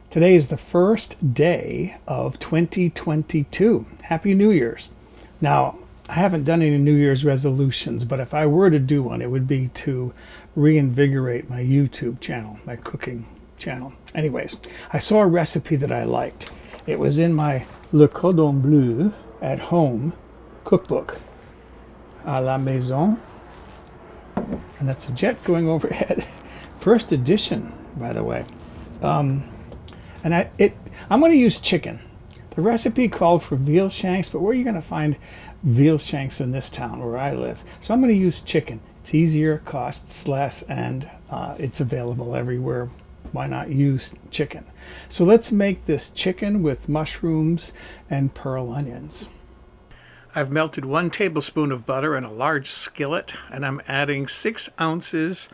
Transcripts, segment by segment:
Today is the first day of 2022. Happy New Year's. Now, I haven't done any New Year's resolutions, but if I were to do one, it would be to reinvigorate my YouTube channel, my cooking channel. Anyways, I saw a recipe that I liked. It was in my Le Cordon Bleu At Home cookbook, à la maison. And that's a jet going overhead. First edition, by the way. I'm going to use chicken. The recipe called for veal shanks, but where are you going to find veal shanks in this town where I live? So I'm going to use chicken. It's easier, costs less, and it's available everywhere. Why not use chicken? So let's make this chicken with mushrooms and pearl onions. I've melted 1 tablespoon of butter in a large skillet, and I'm adding 6 ounces,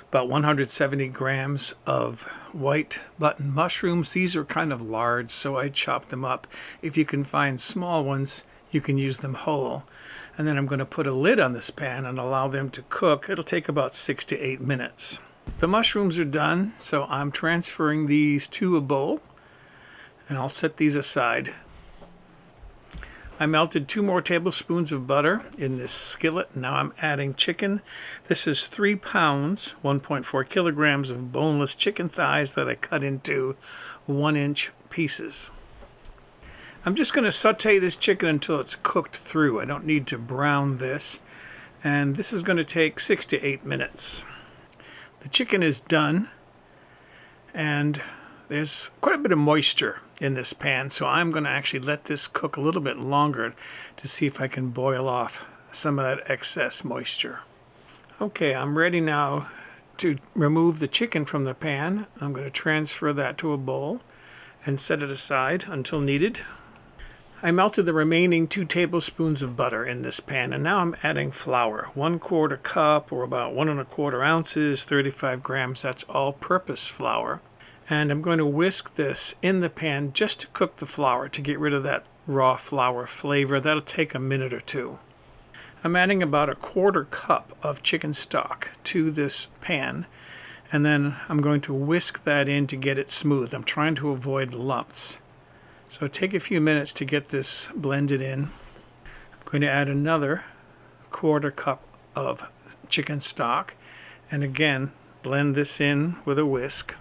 about 170 grams of white button mushrooms. These are kind of large, so I chopped them up. If you can find small ones, you can use them whole. And then I'm going to put a lid on this pan and allow them to cook. It'll take about 6 to 8 minutes. The mushrooms are done, so I'm transferring these to a bowl, and I'll set these aside. I melted 2 more tablespoons of butter in this skillet. Now I'm adding chicken. This is 3 pounds, 1.4 kilograms of boneless chicken thighs that I cut into 1-inch pieces. I'm just going to saute this chicken until it's cooked through. I don't need to brown this. And this is going to take 6 to 8 minutes. The chicken is done, and there's quite a bit of moisture in this pan, so I'm going to actually let this cook a little bit longer to see if I can boil off some of that excess moisture. Okay, I'm ready now to remove the chicken from the pan. I'm going to transfer that to a bowl and set it aside until needed. I melted the remaining 2 tablespoons of butter in this pan, and now I'm adding flour. 1/4 cup, or about 1 1/4 ounces, 35 grams. That's all-purpose flour. And I'm going to whisk this in the pan just to cook the flour, to get rid of that raw flour flavor. That'll take a minute or 2. I'm adding about 1/4 cup of chicken stock to this pan, and then I'm going to whisk that in to get it smooth. I'm trying to avoid lumps. So take a few minutes to get this blended in. I'm going to add another 1/4 cup of chicken stock, and again blend this in with a whisk.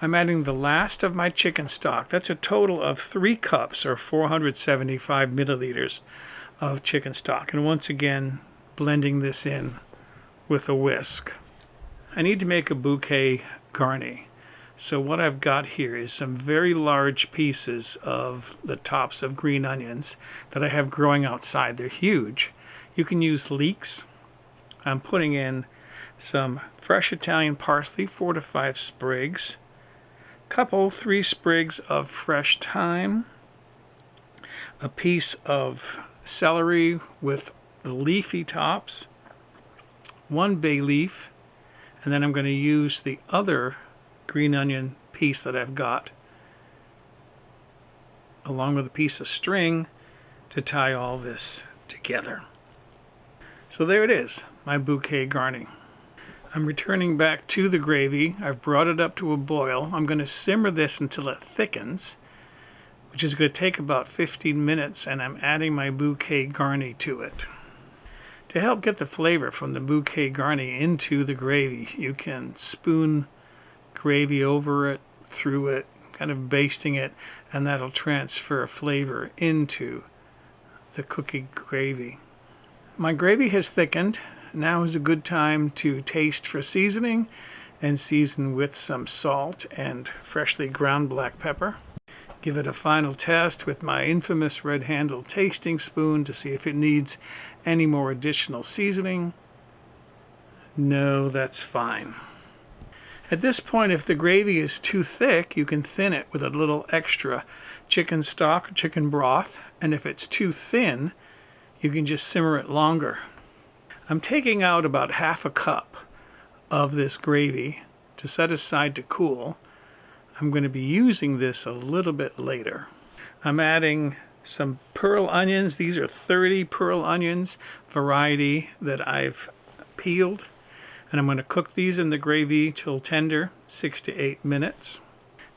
I'm adding the last of my chicken stock. That's a total of 3 cups, or 475 milliliters of chicken stock. And once again, blending this in with a whisk. I need to make a bouquet garni. So what I've got here is some very large pieces of the tops of green onions that I have growing outside. They're huge. You can use leeks. I'm putting in some fresh Italian parsley, 4 to 5 sprigs. 3 sprigs of fresh thyme, a piece of celery with the leafy tops, 1 bay leaf, and then I'm going to use the other green onion piece that I've got, along with a piece of string, to tie all this together. So there it is, my bouquet garni. I'm returning back to the gravy. I've brought it up to a boil. I'm going to simmer this until it thickens, which is going to take about 15 minutes, and I'm adding my bouquet garni to it. To help get the flavor from the bouquet garni into the gravy, you can spoon gravy over it, through it, kind of basting it, and that'll transfer flavor into the cooking gravy. My gravy has thickened. Now is a good time to taste for seasoning, and season with some salt and freshly ground black pepper. Give it a final test with my infamous red-handled tasting spoon to see if it needs any more additional seasoning. No, that's fine. At this point, if the gravy is too thick, you can thin it with a little extra chicken stock, chicken broth, and if it's too thin, you can just simmer it longer. I'm taking out about 1/2 cup of this gravy to set aside to cool. I'm going to be using this a little bit later. I'm adding some pearl onions. These are 30 pearl onions, variety that I've peeled. And I'm going to cook these in the gravy till tender, 6 to 8 minutes.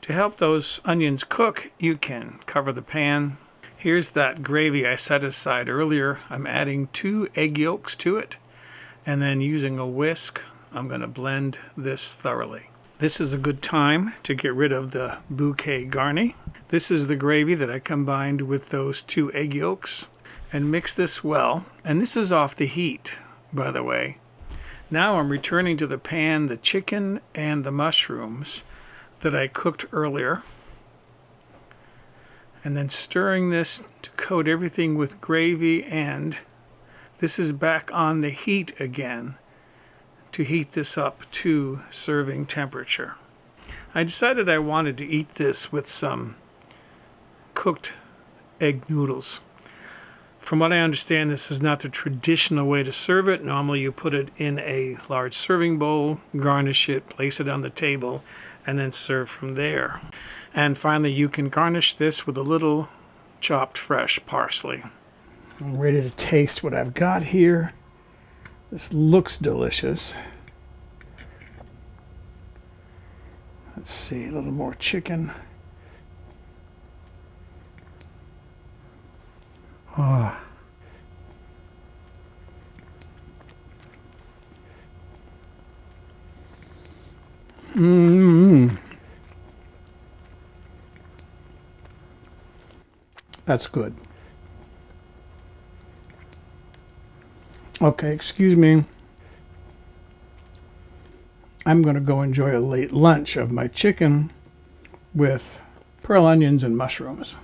To help those onions cook, you can cover the pan. Here's that gravy I set aside earlier. I'm adding 2 egg yolks to it, and then using a whisk, I'm going to blend this thoroughly. This is a good time to get rid of the Bouquet Garni. This is the gravy that I combined with those 2 egg yolks, and mix this well. And this is off the heat, by the way. Now I'm returning to the pan the chicken and the mushrooms that I cooked earlier, and then stirring this to coat everything with gravy, and this is back on the heat again to heat this up to serving temperature. I decided I wanted to eat this with some cooked egg noodles. From what I understand, this is not the traditional way to serve it. Normally you put it in a large serving bowl, garnish it, place it on the table, and then serve from there. And finally, you can garnish this with a little chopped fresh parsley. I'm ready to taste what I've got here. This looks delicious. Let's see, a little more chicken. Oh. That's good. Okay, excuse me. I'm going to go enjoy a late lunch of my chicken with pearl onions and mushrooms.